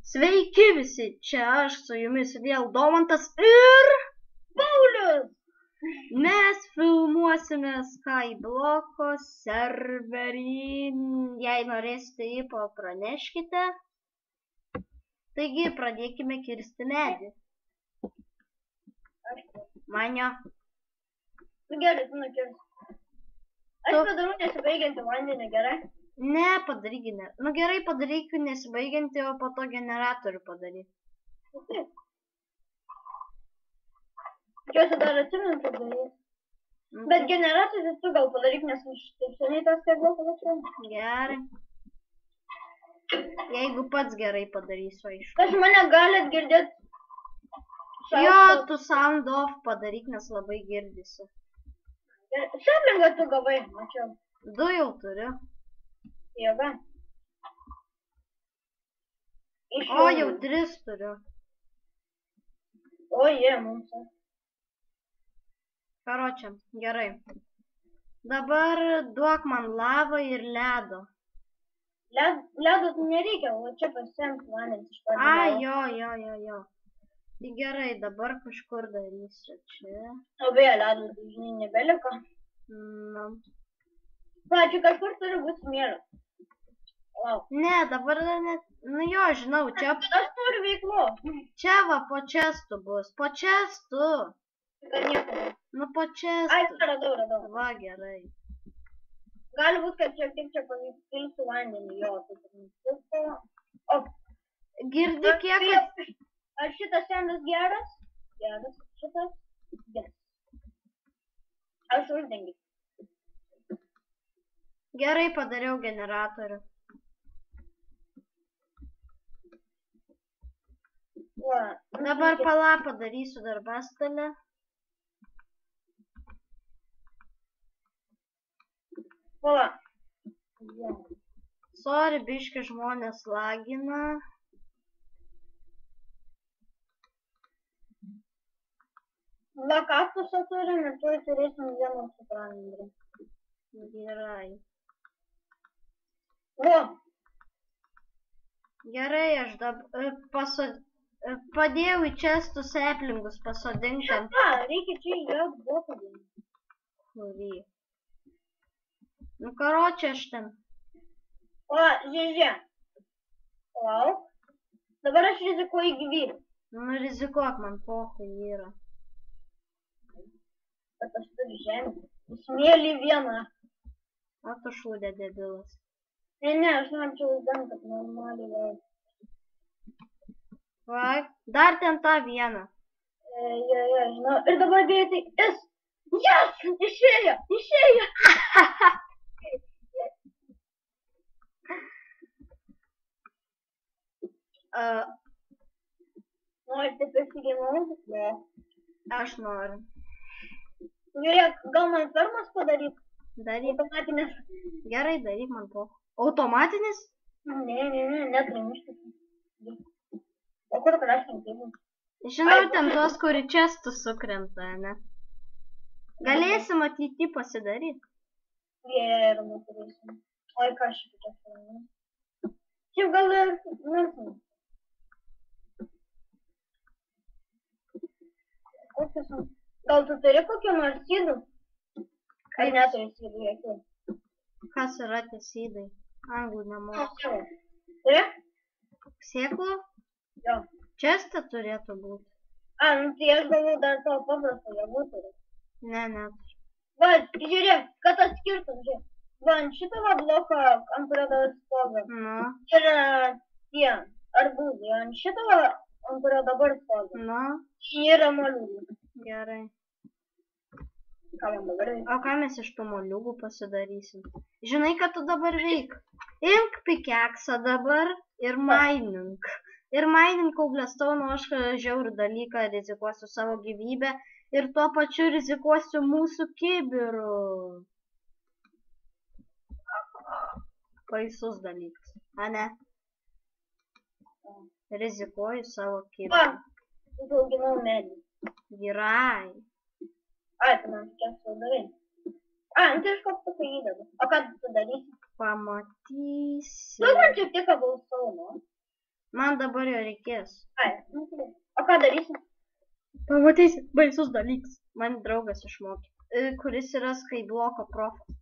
Sveiki visi, čia aš su jumis vėl Domantas ir Paulius. Mes filmuosime Skybloko serverį, jei norėsite jį praneškite. Taigi pradėkime kirsti medį. Manio. Gerai, tu nukirsi. Aš padarau nesibaigiantį vandenį, gerai? Ne, padaryk generatorių. Gerai, padaryk nesibaigiantį, o po to generatorių padaryk. Taip. Tikiuosi dar atsimenu, kaip daryti. Bet generatorių tu gal padaryk, nes aš taip seniai tas Skybloką atsimenu. Gerai. Jeigu pats gerai padarysiu, aišku. Kas mane galit girdėti? Jo, tu sound off padaryk, nes labai girdisi. Saplingą tu gavai, mačiau. 2 jau turiu. Jėga. O, jau 3 turiu. O, jie, mums. Karočią, gerai. Dabar duok man lavą ir ledo. Ledo nereikia, o čia pasiemti vandenį iš pradžių. A, jo. Tai gerai, dabar kažkur darysiu čia. O beje, ledo, žinai, nebeliko. Na. Va, čia kažkur turi būti smėlio. Lauk. Ne, dabar net, nu jo, žinau, čia. Aš turiu veiklo. Čia va, po čestu bus, po čestu. Gal nieko. Nu, po čestu. Ai, radau. Va, gerai. Gali būt, kad šiek tiek čia pilsiu vandenį, jo, taip. O, girdi kiek? Ar šitas sendas geras? Geras, šitas geras. Aš uždengiu. Gerai padariau generatorių. Va. Dabar pala padarysiu darbastalę. Pala. Sorry, biški žmonės lagina. Va, kaktusą turim ir tuoj turėsim vieną supranimą. Gerai. O. Gerai, aš dabar padėjau į čestų seplingus pasodintam. Ką, reikia čia jo bloko dėti. Kurį? Nu, karočią aš ten. O, žiūrė. Lauk. Dabar aš rizikuoju gyvybę. Nu, rizikuok, man pohui yra. Bet aš turiu žemę. Smėlį vieną. O tu šūdė debilas. Ne, aš norėčiau uždėti, kad normaliai jau. Va, dar ten tą vieną. Žinau. Ir dabar greitai. Yes! Išėjo! Norite pasigilinti? Ne. Aš noriu. Žiūrėk, gal man fermas padaryti? Daryk. Automatinis. Gerai, daryk man pohui. Automatinis? Ne, netrimiškas. O kur kraštam taip? Žinau, ten tos, kuri čestų sukrenta, ne? Galėsim ateity pasidaryti. Ir neturėsim. Oi, ką šitą fermas? Šiaip gal ir nursim. Gal tu turi kokią nors sydų? Ar neturi sydų jokių? Kas yra tie sydai? Anglų nemoku. Turi? Sėklų? Jo. Čestą turėtų būti. Nu tai aš galvoju dar to paprasto javų turiu. Ne. Va, žiūrėk, kad atskirtum, žiūrėk. Va, ant šito va bloko, ant kurio dar stovi. Nu. Yra tie arbūzai, ant šito va, ant kurio dabar stovi. Nu. Yra moliūgų. Gerai. Ką man dabar reikia? O ką mes iš tų moliūgų pasidarysim? Žinai, kad tu dabar veik. Imk pikeksą dabar ir mainink. Ir mainink Cobblestone, aš žiaurų dalyką rizikuosiu savo gyvybę ir tuo pačiu rizikuosiu mūsų kibirų. Baisus dalykas, a ne? Rizikuoju savo kibirų. Va, užauginau medį. Gerai. Ai, tu man tikės jau darai. Nu tai aš kokį tu įdedu. O ką tu darysi? Pamatysi. Tu man šiek tiek apbalsau, nu? Man dabar jo reikės. Ai, nu, tada. O ką darysim? Pamatysi, baisus dalykas. Man draugas išmokė, kuris yra Skybloko profas.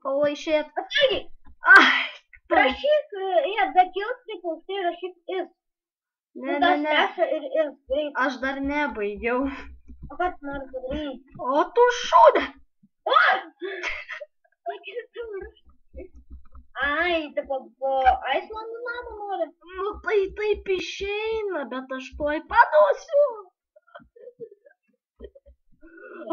Holy shit. Atsargiai, Ai, rašyk, dakils, kaip aukštai rašyk is. ne. Ir is, greit. Aš dar nebaigiau. O ką tu nori padaryti? O tu šūdė. O! Ai, tai po Aislando namą nori. Nu tai taip išeina, bet aš tuoj paduosiu.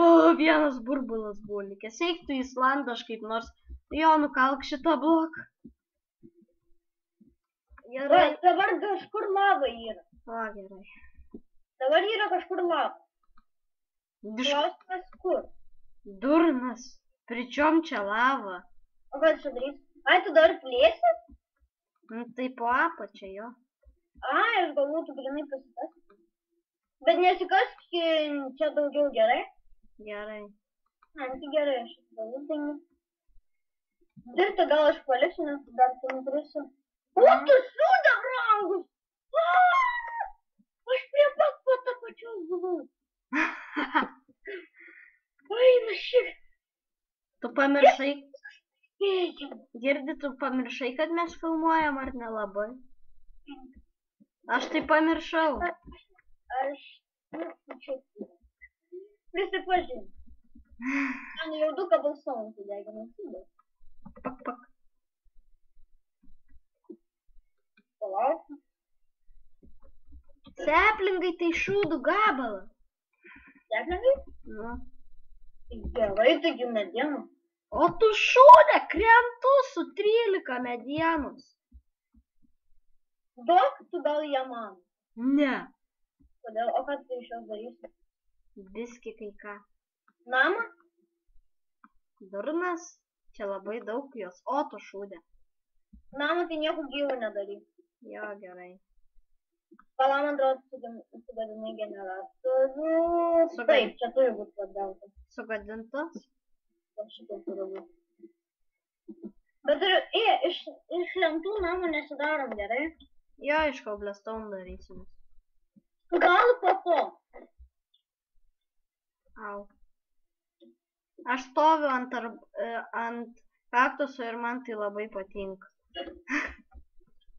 O, vienas burbulas buvo likęs. Eik tu į Islandą, aš kaip nors. Jo, nukalk šitą bloką. Gerai. Dabar kažkur lava yra. O, gerai. Dabar yra kažkur lava. Klausimas kur? Durnas. Pričom čia lava? O ką čia darys? Ai, tu dar plėsi? Nu tai po apačią jo. Ai, aš galvoju, tu grinai pasikas. Bet nesikask čia daugiau, gerai? Gerai. Ai, tai gerai, aš galvoju, tai ne. Dirbti gal aš paliksiu, nes dar tu nukrisiu. O, tu sūda, brangus! Aš prie pat apačios buvau. Oi, na šik. Tu pamiršai, Spėjau. girdi, tu pamiršai, kad mes filmuojam ar nelabai? Aš tai pamiršau. Aš, čia. Prisipažinti. Man jau 2 kabelsoną sudegino sūda. Pak. Palauk. Seplingai tai šūdų gabalą. Seplingai? Nu. Gerai, taigi mediena. O tu šūdė, krentu su 13 medienos. Duok, tu gal ją man. Ne. Kodėl? O ką tu iš jos darysi? Biski kai ką. Namą? Durnas, čia labai daug jos. O tu šūdė. Namą tai nieko gyvo nedaryk. Jo, gerai. Pala, man atrodo, sugadinai generatorių. Taip, čia turi būti labiausiai. Sugadintas? Šitai turi būti. Bet iš lentų namų nesidarom, gerai? Jo, iš Cobblestone darysimės. Gal po to. Au. Aš stoviu ant kaktuso ir man tai labai patinka.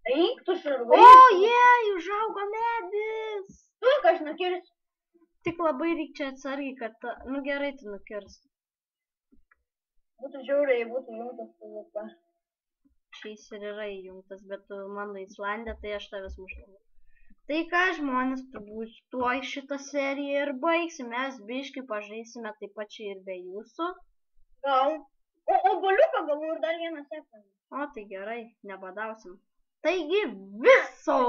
Eik, tu šarvai. O, jei, užaugo medis. Tu, ką aš nukirsiu. Tik labai reikia čia atsargiai, kad... Nu gerai, tu nukirs. Būtų žiauriai, būtų jungtas su vieta. Šiais ir yra įjungtas, bet tu mano Islandė, tai aš tavęs mušau. Tai ką, žmonės, turbūt tuoj šitą seriją ir baigsim. Mes biškai pažaisime taip pat čia ir be jūsų. Gal. O boliuką galų ir dar vieną sekundę. O, tai gerai, nebadausim. Taigi viso!